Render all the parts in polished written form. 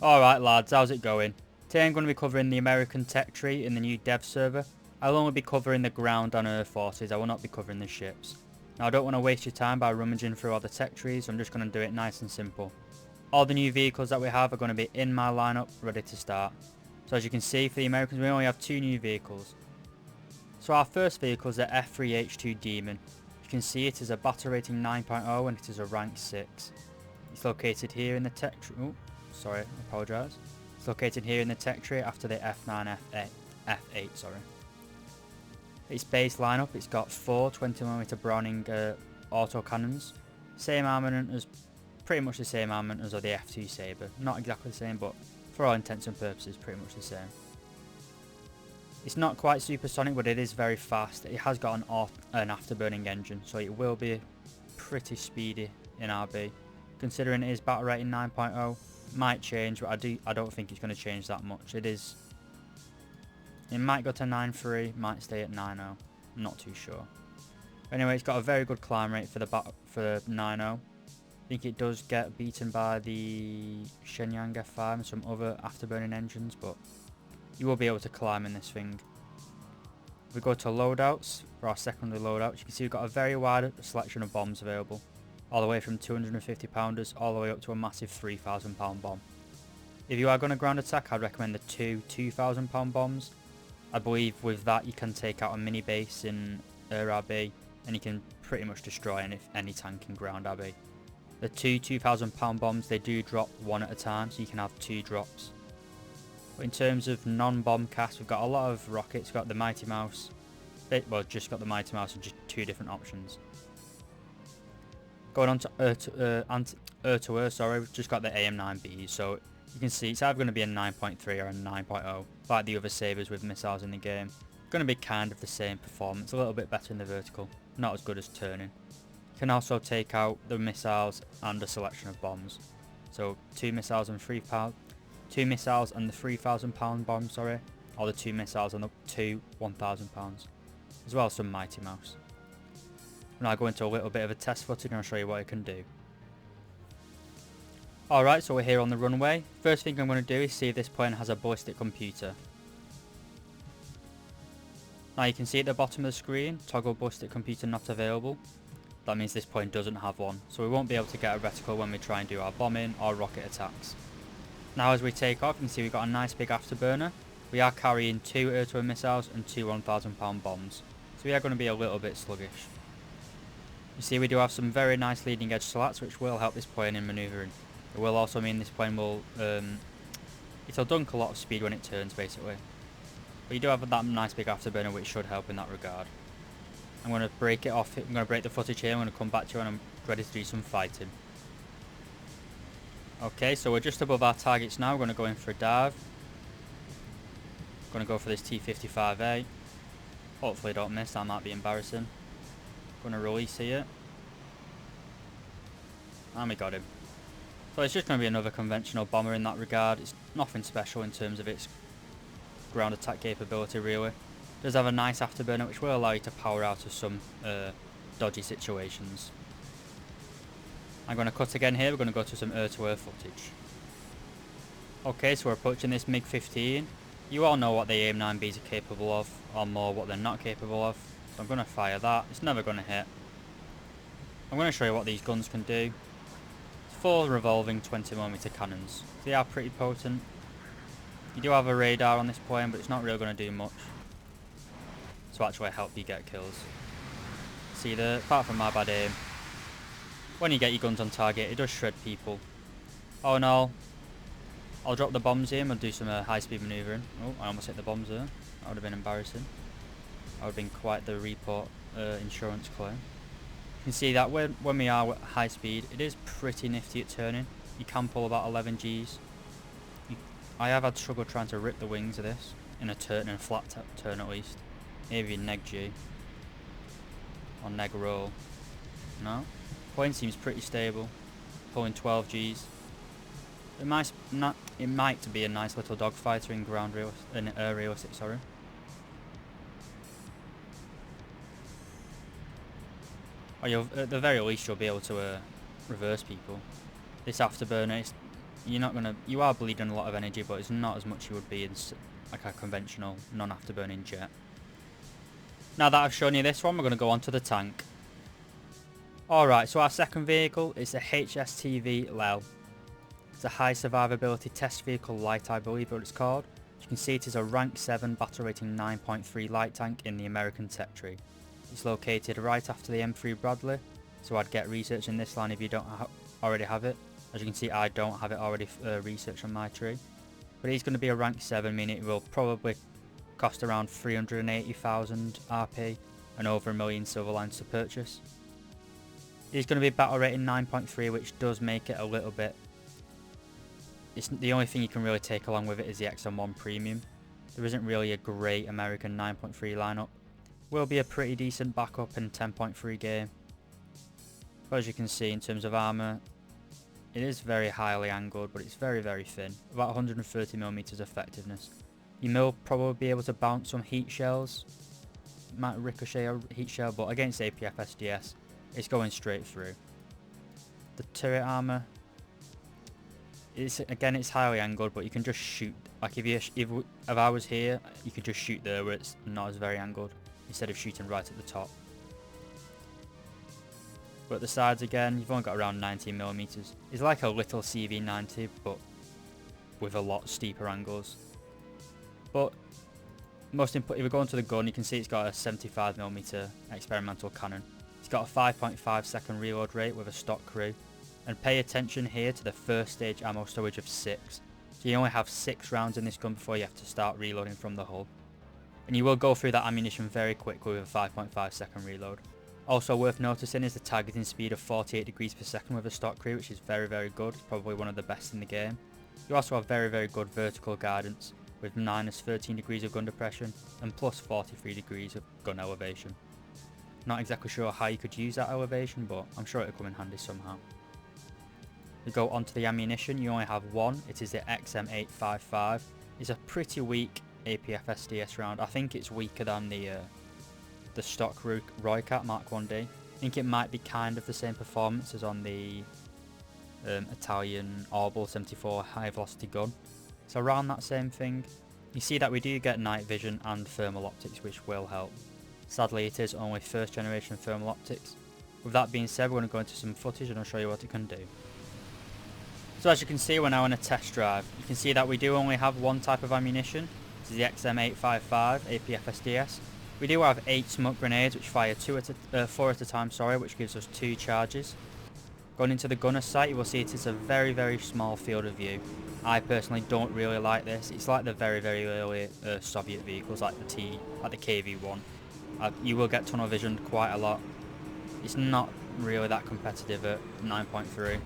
Alright lads, how's it going? Today I'm going to be covering the American tech tree in the new dev server. I'll only be covering the ground and air forces, I will not be covering the ships. Now I don't want to waste your time by rummaging through all the tech trees, so I'm just going to do it nice and simple. All the new vehicles that we have are going to be in my lineup, ready to start. So as you can see, for the Americans we only have 2 new vehicles. So our first vehicle is the F3H-2 Demon. You can see it is a battle rating 9.0 and it is a rank 6. It's located here in the tech tree. Oh, sorry, I apologise. It's located here in the tech tree after the F9, F8, sorry. Its base lineup, it's got 4 20mm Browning autocannons. Same armament as, pretty much the same armament as the F2 Sabre. Not exactly the same, but for all intents and purposes, pretty much the same. It's not quite supersonic, but it is very fast. It has got an afterburning engine, so it will be pretty speedy in RB. Considering it is battle rating 9.0, might change, but I don't think it's going to change that much. It might go to 9.3, might stay at 9.0. I'm not too sure. Anyway, it's got a very good climb rate for 9.0. I think it does get beaten by the Shenyang F5 and some other afterburning engines, but you will be able to climb in this thing. If we go to loadouts, for our secondary loadouts, you can see we've got a very wide selection of bombs available. All the way from 250 pounders all the way up to a massive 3,000 pound bomb. If you are going to ground attack, I'd recommend the 2,000 pound bombs. I believe with that you can take out a mini base in RB and you can pretty much destroy any tank in ground RB. The 2,000 pound bombs, they do drop one at a time, so you can have 2 drops. But in terms of non-bomb cast, we've got a lot of rockets. We've got the Mighty Mouse, well, just got the Mighty Mouse and just 2 different options. Going on to air to air, sorry, we've just got the AM9Bs, so you can see it's either going to be a 9.3 or a 9.0, like the other sabres with missiles in the game. Going to be kind of the same performance, a little bit better in the vertical, not as good as turning. You can also take out the missiles and a selection of bombs. So 2 missiles and 2 missiles and the 3,000 pound bomb, sorry, or the 2 missiles and the 2 1,000 pounds, as well as some Mighty Mouse. Now I go into a little bit of a test footage and I'll show you what it can do. Alright, so we're here on the runway. First thing I'm going to do is see if this plane has a ballistic computer. Now you can see at the bottom of the screen, toggle ballistic computer not available. That means this plane doesn't have one, so we won't be able to get a reticle when we try and do our bombing or rocket attacks. Now as we take off, you can see we've got a nice big afterburner. We are carrying 2 air-to-air missiles and 2 1,000 pound bombs, so we are going to be a little bit sluggish. You see we do have some very nice leading edge slats which will help this plane in manoeuvring. It will also mean this plane will, it'll dunk a lot of speed when it turns basically. But you do have that nice big afterburner which should help in that regard. I'm going to break it off, I'm going to break the footage here, I'm going to come back to you and I'm ready to do some fighting. Okay, so we're just above our targets now, we're going to go in for a dive. Going to go for this T-55A. Hopefully don't miss, that might be embarrassing. Going to release here. And we got him. So it's just going to be another conventional bomber in that regard. It's nothing special in terms of its ground attack capability really. It does have a nice afterburner which will allow you to power out of some dodgy situations. I'm going to cut again here, we're going to go to some air-to-air footage. Okay, so we're approaching this MiG-15. You all know what the AM9Bs are capable of, or more what they're not capable of. So I'm going to fire that, it's never going to hit. I'm going to show you what these guns can do. It's 4 revolving 20mm cannons. They are pretty potent. You do have a radar on this plane, but it's not really going to do much to actually help you get kills. See there, apart from my bad aim, when you get your guns on target, it does shred people. Oh no, I'll drop the bombs here and we'll do some high speed manoeuvring. Oh, I almost hit the bombs there. That would have been embarrassing. That would have been quite the report insurance claim. You can see that when we are at high speed, it is pretty nifty at turning. You can pull about 11 Gs. I have had trouble trying to rip the wings of this in a flat turn at least. Maybe neg G or neg roll. No, plane seems pretty stable, pulling 12 Gs. It might be a nice little dogfighter in air realistic, sorry. Or at the very least you'll be able to reverse people. This afterburner, you are bleeding a lot of energy, but it's not as much you would be in like a conventional non-afterburning jet. Now that I've shown you this one, we're going to go on to the tank. Alright, so our second vehicle is the HSTV-L. It's a high survivability test vehicle light, I believe what it's called. As you can see, it is a rank 7 battle rating 9.3 light tank in the American tech tree. It's located right after the M3 Bradley, so I'd get research in this line if you don't already have it. As you can see, I don't have it already researched on my tree. But it's going to be a rank 7, meaning it will probably cost around 380,000 RP and over 1 million silver lines to purchase. It's going to be battle rating 9.3, which does make it a little bit. It's the only thing you can really take along with it is the XM1 Premium. There isn't really a great American 9.3 lineup. Will be a pretty decent backup in 10.3 game. But as you can see, in terms of armour, it is very highly angled, but it's very thin. About 130mm effectiveness. You will probably be able to bounce some heat shells. Might ricochet a heat shell, but against APF SDS, it's going straight through. The turret armour, it's highly angled, but you can just shoot. Like if I was here, you could just shoot there where it's not as very angled, instead of shooting right at the top. But at the sides again, you've only got around 19mm. It's like a little CV90, but with a lot steeper angles. But most important, if we go into the gun, you can see it's got a 75mm experimental cannon. It's got a 5.5 second reload rate with a stock crew. And pay attention here to the first stage ammo storage of 6. So you only have 6 rounds in this gun before you have to start reloading from the hull. And you will go through that ammunition very quickly with a 5.5 second reload. Also worth noticing is the targeting speed of 48 degrees per second with a stock crew, which is very good. It's probably one of the best in the game. You also have very good vertical guidance with minus 13 degrees of gun depression and plus 43 degrees of gun elevation. Not exactly sure how you could use that elevation, but I'm sure it'll come in handy somehow. We go on to the ammunition. You only have one. It is the XM855. It's a pretty weak APF SDS round. I think it's weaker than the stock Roycat Mark 1D. I think it might be kind of the same performance as on the Italian Orbal 74 high velocity gun. So around that same thing. You see that we do get night vision and thermal optics, which will help. Sadly, it is only first generation thermal optics. With that being said, we're going to go into some footage and I'll show you what it can do. So as you can see, we're now on a test drive. You can see that we do only have one type of ammunition. This is the XM855 APF SDS. We do have 8 smoke grenades which fire 4 at a time, which gives us 2 charges. Going into the gunner sight, you will see it is a very small field of view. I personally don't really like this. It's like the very early Soviet vehicles, like the KV-1. You will get tunnel vision quite a lot. It's not really that competitive at 9.3.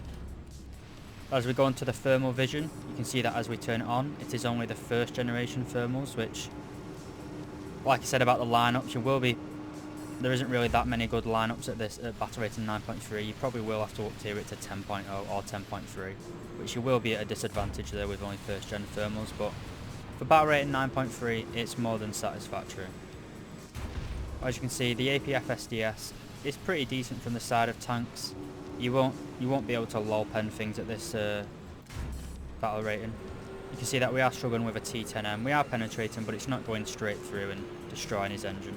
As we go into the thermal vision, you can see that as we turn it on, it is only the first generation thermals, which, like I said about the lineups, there isn't really that many good lineups at this battle rating 9.3. You probably will have to up tier it to 10.0 or 10.3, which you will be at a disadvantage there with only first gen thermals, but for battle rating 9.3 it's more than satisfactory. As you can see, the APF SDS is pretty decent from the side of tanks. You won't be able to lol pen things at this battle rating. You can see that we are struggling with a T10M. We are penetrating, but it's not going straight through and destroying his engine.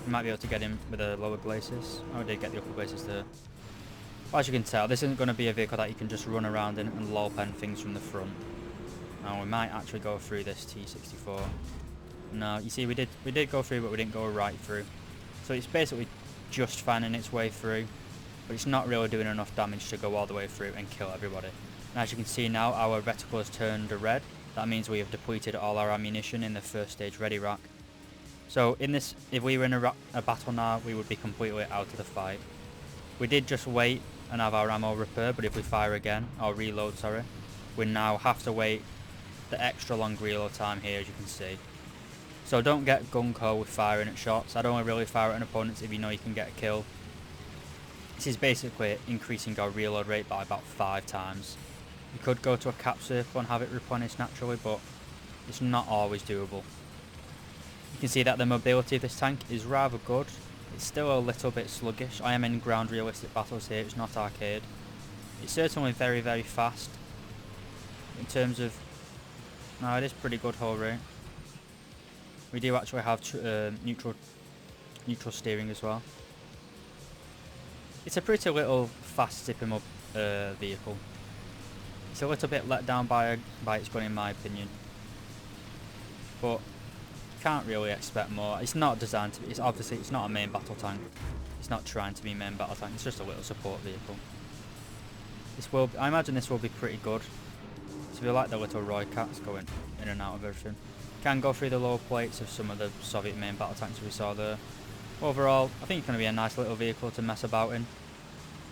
We might be able to get him with a lower glacis. Oh, we did get the upper glacis there. Well, as you can tell, this isn't going to be a vehicle that you can just run around in and lol pen things from the front. Now we might actually go through this T64. No, you see we did go through, but we didn't go right through. So it's basically just finding its way through, but it's not really doing enough damage to go all the way through and kill everybody. And as you can see now, our reticle has turned red. That means we have depleted all our ammunition in the first stage ready rack. So in this, if we were in a battle now, we would be completely out of the fight. We did just wait and have our ammo repair, but if we fire again, or reload, sorry, we now have to wait the extra long reload time here, as you can see. So don't get gung-ho with firing at shots. I'd only really fire at opponents if you know you can get a kill. This is basically increasing our reload rate by about 5 times. You could go to a cap circle and have it replenish naturally, but it's not always doable. You can see that the mobility of this tank is rather good. It's still a little bit sluggish. I am in ground realistic battles here, it's not arcade. It's certainly very fast. in terms of... No, it is pretty good hull rate. We do actually have neutral steering as well. It's a pretty little fast tip 'em up vehicle. It's a little bit let down by its gun in my opinion. But can't really expect more. It's not designed to be, it's not a main battle tank. It's not trying to be a main battle tank, it's just a little support vehicle. I imagine this will be pretty good. So we like the little Roy cats going in and out of everything. Can go through the lower plates of some of the Soviet main battle tanks we saw there. Overall, I think it's going to be a nice little vehicle to mess about in.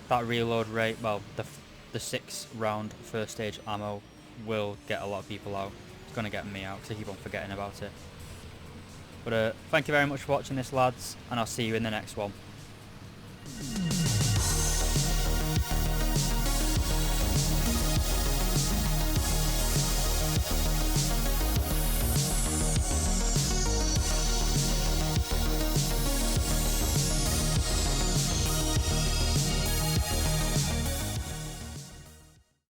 That reload rate, well, the 6 round first stage ammo will get a lot of people out. It's going to get me out because I keep on forgetting about it. But thank you very much for watching this, lads, and I'll see you in the next one.